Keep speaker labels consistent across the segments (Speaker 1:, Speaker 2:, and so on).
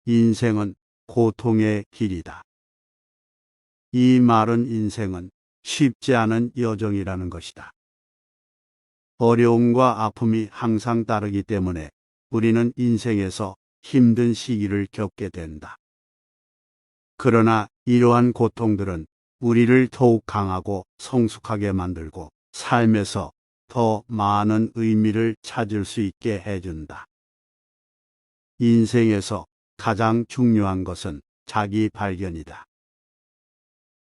Speaker 1: 인생은 고통의 길이다. 이 말은 인생은 쉽지 않은 여정이라는 것이다. 어려움과 아픔이 항상 따르기 때문에 우리는 인생에서 힘든 시기를 겪게 된다. 그러나 이러한 고통들은 우리를 더욱 강하고 성숙하게 만들고 삶에서 더 많은 의미를 찾을 수 있게 해준다. 인생에서 가장 중요한 것은 자기 발견이다.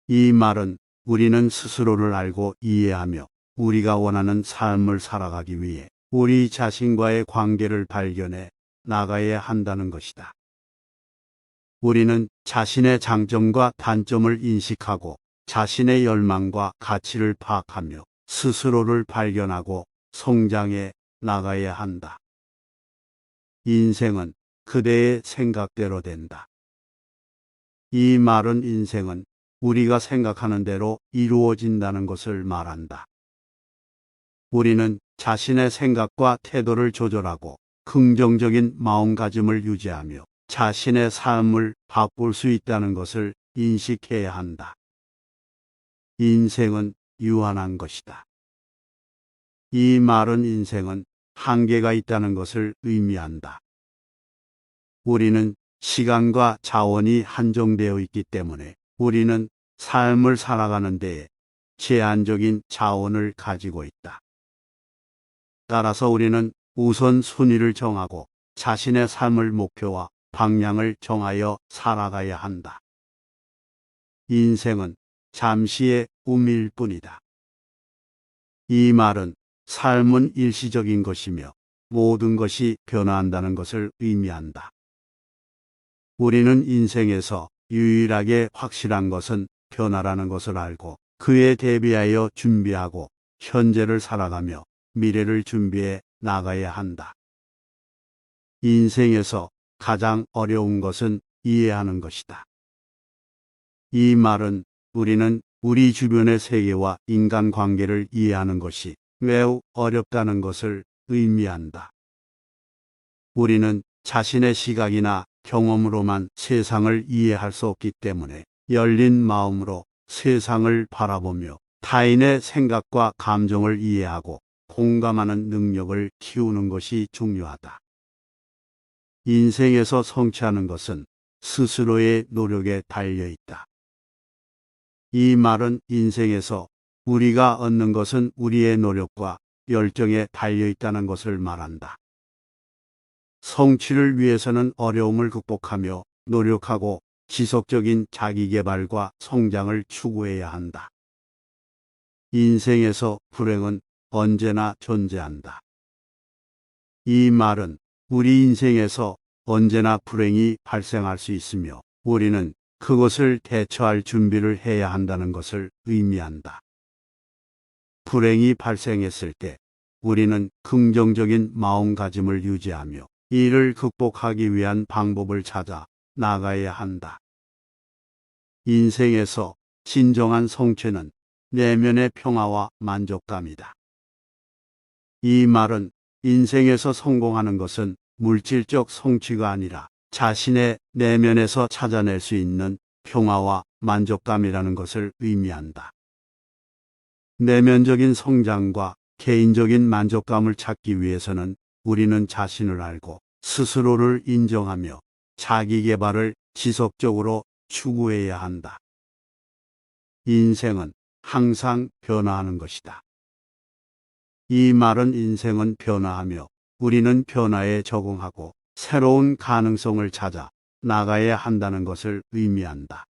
Speaker 1: 이 말은 우리는 스스로를 알고 이해하며 우리가 원하는 삶을 살아가기 위해 우리 자신과의 관계를 발견해 나가야 한다는 것이다. 우리는 자신의 장점과 단점을 인식하고 자신의 열망과 가치를 파악하며 스스로를 발견하고 성장해 나가야 한다. 인생은 그대의 생각대로 된다. 이 말은 인생은 우리가 생각하는 대로 이루어진다는 것을 말한다. 우리는 자신의 생각과 태도를 조절하고 긍정적인 마음가짐을 유지하며 자신의 삶을 바꿀 수 있다는 것을 인식해야 한다. 인생은 유한한 것이다. 이 말은 인생은 한계가 있다는 것을 의미한다. 우리는 시간과 자원이 한정되어 있기 때문에 우리는 삶을 살아가는 데에 제한적인 자원을 가지고 있다. 따라서 우리는 우선 순위를 정하고 자신의 삶을 목표와 방향을 정하여 살아가야 한다. 인생은 잠시의 꿈일 뿐이다. 이 말은 삶은 일시적인 것이며 모든 것이 변화한다는 것을 의미한다. 우리는 인생에서 유일하게 확실한 것은 변화라는 것을 알고 그에 대비하여 준비하고 현재를 살아가며 미래를 준비해 나가야 한다. 인생에서 가장 어려운 것은 이해하는 것이다. 이 말은 우리는 우리 주변의 세계와 인간관계를 이해하는 것이 매우 어렵다는 것을 의미한다. 우리는 자신의 시각이나 경험으로만 세상을 이해할 수 없기 때문에 열린 마음으로 세상을 바라보며 타인의 생각과 감정을 이해하고 공감하는 능력을 키우는 것이 중요하다. 인생에서 성취하는 것은 스스로의 노력에 달려 있다. 이 말은 인생에서 우리가 얻는 것은 우리의 노력과 열정에 달려 있다는 것을 말한다. 성취를 위해서는 어려움을 극복하며 노력하고 지속적인 자기개발과 성장을 추구해야 한다. 인생에서 불행은 언제나 존재한다. 이 말은 우리 인생에서 언제나 불행이 발생할 수 있으며 우리는 그것을 대처할 준비를 해야 한다는 것을 의미한다. 불행이 발생했을 때 우리는 긍정적인 마음가짐을 유지하며 이를 극복하기 위한 방법을 찾아 나가야 한다. 인생에서 진정한 성취는 내면의 평화와 만족감이다. 이 말은 인생에서 성공하는 것은 물질적 성취가 아니라 자신의 내면에서 찾아낼 수 있는 평화와 만족감이라는 것을 의미한다. 내면적인 성장과 개인적인 만족감을 찾기 위해서는 우리는 자신을 알고 스스로를 인정하며 자기 개발을 지속적으로 추구해야 한다. 인생은 항상 변화하는 것이다. 이 말은 인생은 변화하며 우리는 변화에 적응하고 새로운 가능성을 찾아 나가야 한다는 것을 의미한다.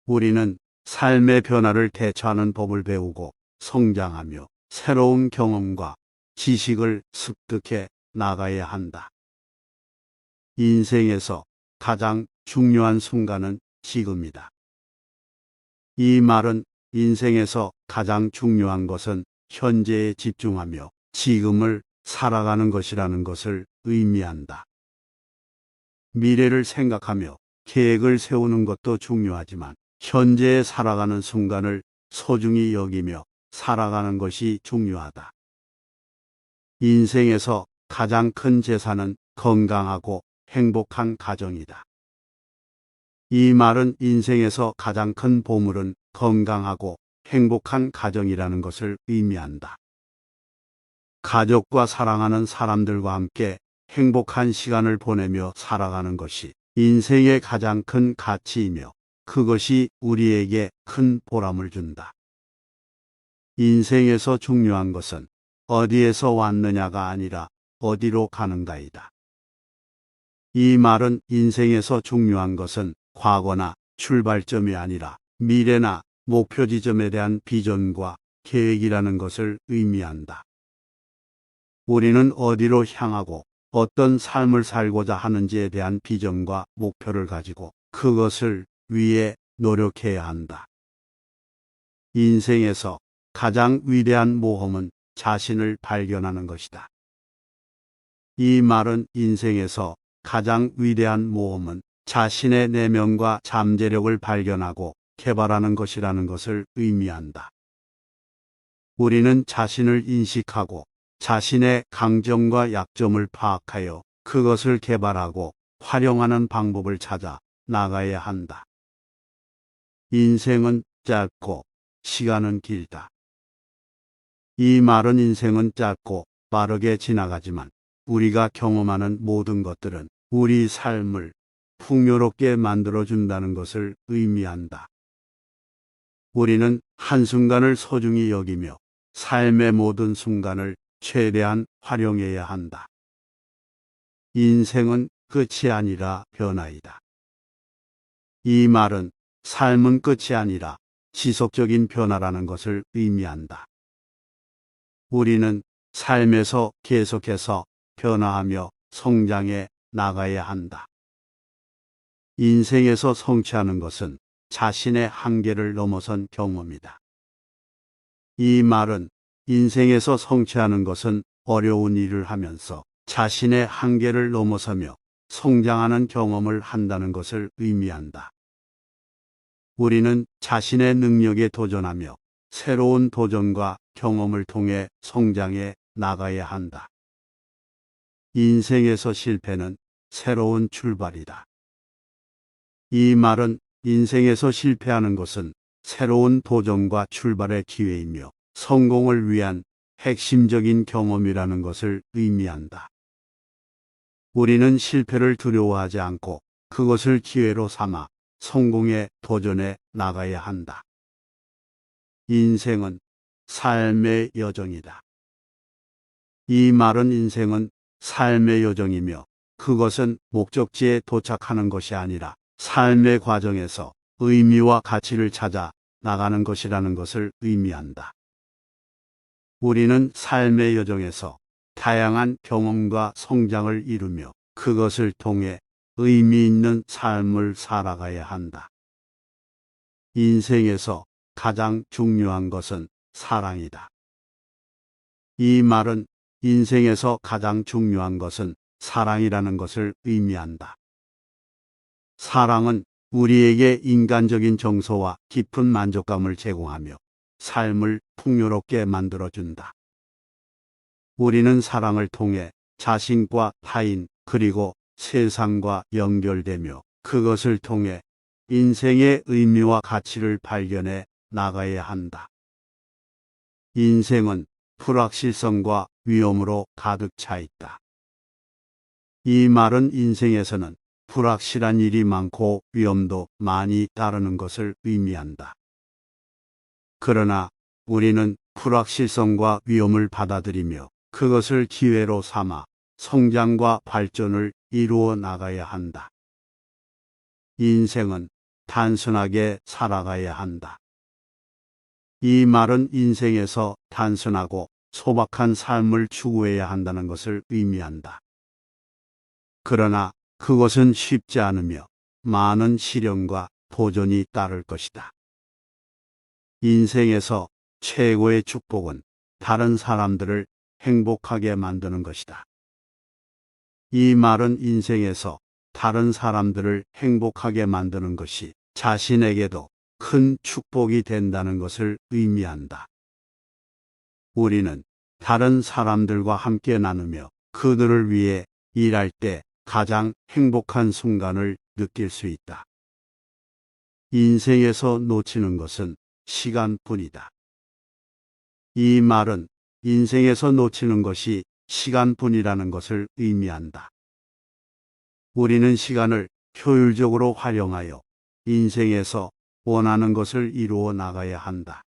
Speaker 1: 우리는 삶의 변화를 대처하는 법을 배우고 성장하며 새로운 경험과 지식을 습득해 나가야 한다. 인생에서 가장 중요한 순간은 지금이다. 이 말은 인생에서 가장 중요한 것은 현재에 집중하며 지금을 살아가는 것이라는 것을 의미한다. 미래를 생각하며 계획을 세우는 것도 중요하지만 현재에 살아가는 순간을 소중히 여기며 살아가는 것이 중요하다. 인생에서 가장 큰 재산은 건강하고 행복한 가정이다. 이 말은 인생에서 가장 큰 보물은 건강하고 행복한 가정이라는 것을 의미한다. 가족과 사랑하는 사람들과 함께 행복한 시간을 보내며 살아가는 것이 인생의 가장 큰 가치이며 그것이 우리에게 큰 보람을 준다. 인생에서 중요한 것은 어디에서 왔느냐가 아니라 어디로 가는가이다. 이 말은 인생에서 중요한 것은 과거나 출발점이 아니라 미래나 목표 지점에 대한 비전과 계획이라는 것을 의미한다. 우리는 어디로 향하고 어떤 삶을 살고자 하는지에 대한 비전과 목표를 가지고 그것을 위해 노력해야 한다. 인생에서 가장 위대한 모험은 자신을 발견하는 것이다. 이 말은 인생에서 가장 위대한 모험은 자신의 내면과 잠재력을 발견하고 개발하는 것이라는 것을 의미한다. 우리는 자신을 인식하고 자신의 강점과 약점을 파악하여 그것을 개발하고 활용하는 방법을 찾아 나가야 한다. 인생은 짧고 시간은 길다. 이 말은 인생은 짧고 빠르게 지나가지만 우리가 경험하는 모든 것들은 우리 삶을 풍요롭게 만들어준다는 것을 의미한다. 우리는 한순간을 소중히 여기며 삶의 모든 순간을 최대한 활용해야 한다. 인생은 끝이 아니라 변화이다. 이 말은 삶은 끝이 아니라 지속적인 변화라는 것을 의미한다. 우리는 삶에서 계속해서 변화하며 성장해 나가야 한다. 인생에서 성취하는 것은 자신의 한계를 넘어선 경험이다. 이 말은 인생에서 성취하는 것은 어려운 일을 하면서 자신의 한계를 넘어서며 성장하는 경험을 한다는 것을 의미한다. 우리는 자신의 능력에 도전하며 새로운 도전과 경험을 통해 성장해 나가야 한다. 인생에서 실패는 새로운 출발이다. 이 말은 인생에서 실패하는 것은 새로운 도전과 출발의 기회이며 성공을 위한 핵심적인 경험이라는 것을 의미한다. 우리는 실패를 두려워하지 않고 그것을 기회로 삼아 성공에 도전해 나가야 한다. 인생은 삶의 여정이다. 이 말은 인생은 삶의 여정이며 그것은 목적지에 도착하는 것이 아니라 삶의 과정에서 의미와 가치를 찾아 나가는 것이라는 것을 의미한다. 우리는 삶의 여정에서 다양한 경험과 성장을 이루며 그것을 통해 의미 있는 삶을 살아가야 한다. 인생에서 가장 중요한 것은 사랑이다. 이 말은 인생에서 가장 중요한 것은 사랑이라는 것을 의미한다. 사랑은 우리에게 인간적인 정서와 깊은 만족감을 제공하며 삶을 풍요롭게 만들어준다. 우리는 사랑을 통해 자신과 타인 그리고 세상과 연결되며 그것을 통해 인생의 의미와 가치를 발견해 나가야 한다. 인생은 불확실성과 위험으로 가득 차 있다. 이 말은 인생에서는 불확실한 일이 많고 위험도 많이 따르는 것을 의미한다. 그러나 우리는 불확실성과 위험을 받아들이며 그것을 기회로 삼아 성장과 발전을 이루어 나가야 한다. 인생은 단순하게 살아가야 한다. 이 말은 인생에서 단순하고 소박한 삶을 추구해야 한다는 것을 의미한다. 그러나 그것은 쉽지 않으며 많은 시련과 도전이 따를 것이다. 인생에서 최고의 축복은 다른 사람들을 행복하게 만드는 것이다. 이 말은 인생에서 다른 사람들을 행복하게 만드는 것이 자신에게도 큰 축복이 된다는 것을 의미한다. 우리는 다른 사람들과 함께 나누며 그들을 위해 일할 때 가장 행복한 순간을 느낄 수 있다. 인생에서 놓치는 것은 시간뿐이다. 이 말은 인생에서 놓치는 것이 시간뿐이라는 것을 의미한다. 우리는 시간을 효율적으로 활용하여 인생에서 원하는 것을 이루어 나가야 한다.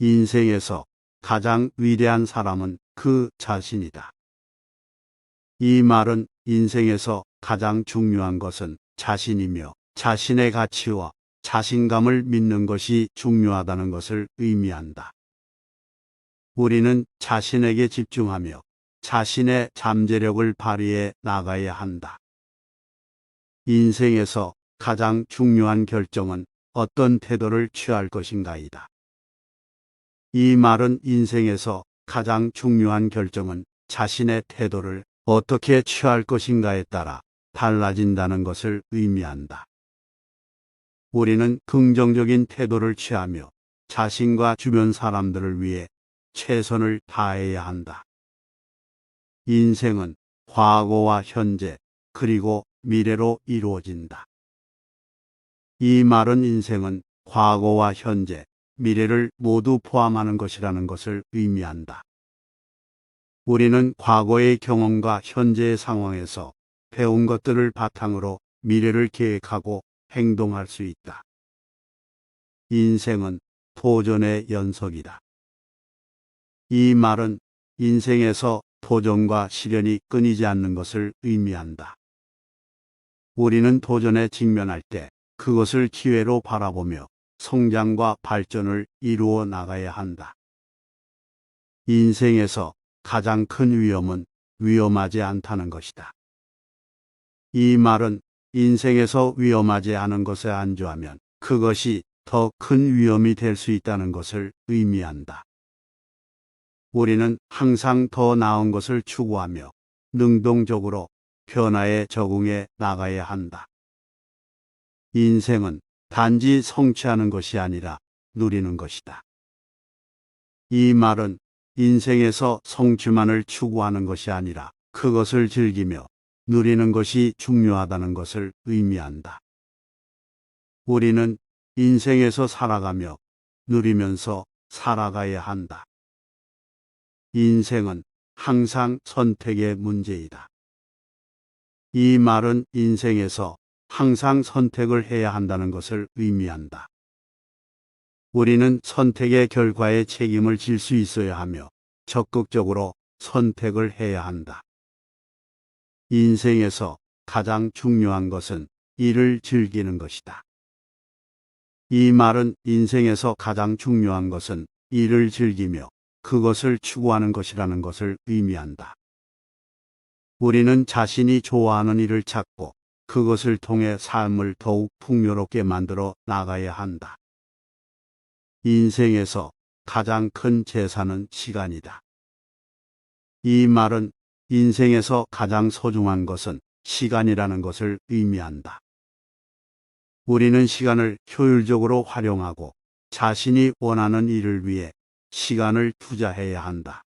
Speaker 1: 인생에서 가장 위대한 사람은 그 자신이다. 이 말은 인생에서 가장 중요한 것은 자신이며 자신의 가치와 자신감을 믿는 것이 중요하다는 것을 의미한다. 우리는 자신에게 집중하며 자신의 잠재력을 발휘해 나가야 한다. 인생에서 가장 중요한 결정은 어떤 태도를 취할 것인가이다. 이 말은 인생에서 가장 중요한 결정은 자신의 태도를 어떻게 취할 것인가에 따라 달라진다는 것을 의미한다. 우리는 긍정적인 태도를 취하며 자신과 주변 사람들을 위해 최선을 다해야 한다. 인생은 과거와 현재, 그리고 미래로 이루어진다. 이 말은 인생은 과거와 현재, 미래를 모두 포함하는 것이라는 것을 의미한다. 우리는 과거의 경험과 현재의 상황에서 배운 것들을 바탕으로 미래를 계획하고 행동할 수 있다. 인생은 도전의 연속이다. 이 말은 인생에서 도전과 시련이 끊이지 않는 것을 의미한다. 우리는 도전에 직면할 때 그것을 기회로 바라보며 성장과 발전을 이루어 나가야 한다. 인생에서 가장 큰 위험은 위험하지 않다는 것이다. 이 말은 인생에서 위험하지 않은 것에 안주하면 그것이 더 큰 위험이 될 수 있다는 것을 의미한다. 우리는 항상 더 나은 것을 추구하며 능동적으로 변화에 적응해 나가야 한다. 인생은 단지 성취하는 것이 아니라 누리는 것이다. 이 말은 인생에서 성취만을 추구하는 것이 아니라 그것을 즐기며 누리는 것이 중요하다는 것을 의미한다. 우리는 인생에서 살아가며 누리면서 살아가야 한다. 인생은 항상 선택의 문제이다. 이 말은 인생에서 항상 선택을 해야 한다는 것을 의미한다. 우리는 선택의 결과에 책임을 질 수 있어야 하며 적극적으로 선택을 해야 한다. 인생에서 가장 중요한 것은 일을 즐기는 것이다. 이 말은 인생에서 가장 중요한 것은 일을 즐기며 그것을 추구하는 것이라는 것을 의미한다. 우리는 자신이 좋아하는 일을 찾고 그것을 통해 삶을 더욱 풍요롭게 만들어 나가야 한다. 인생에서 가장 큰 재산은 시간이다. 이 말은 인생에서 가장 소중한 것은 시간이라는 것을 의미한다. 우리는 시간을 효율적으로 활용하고 자신이 원하는 일을 위해 시간을 투자해야 한다.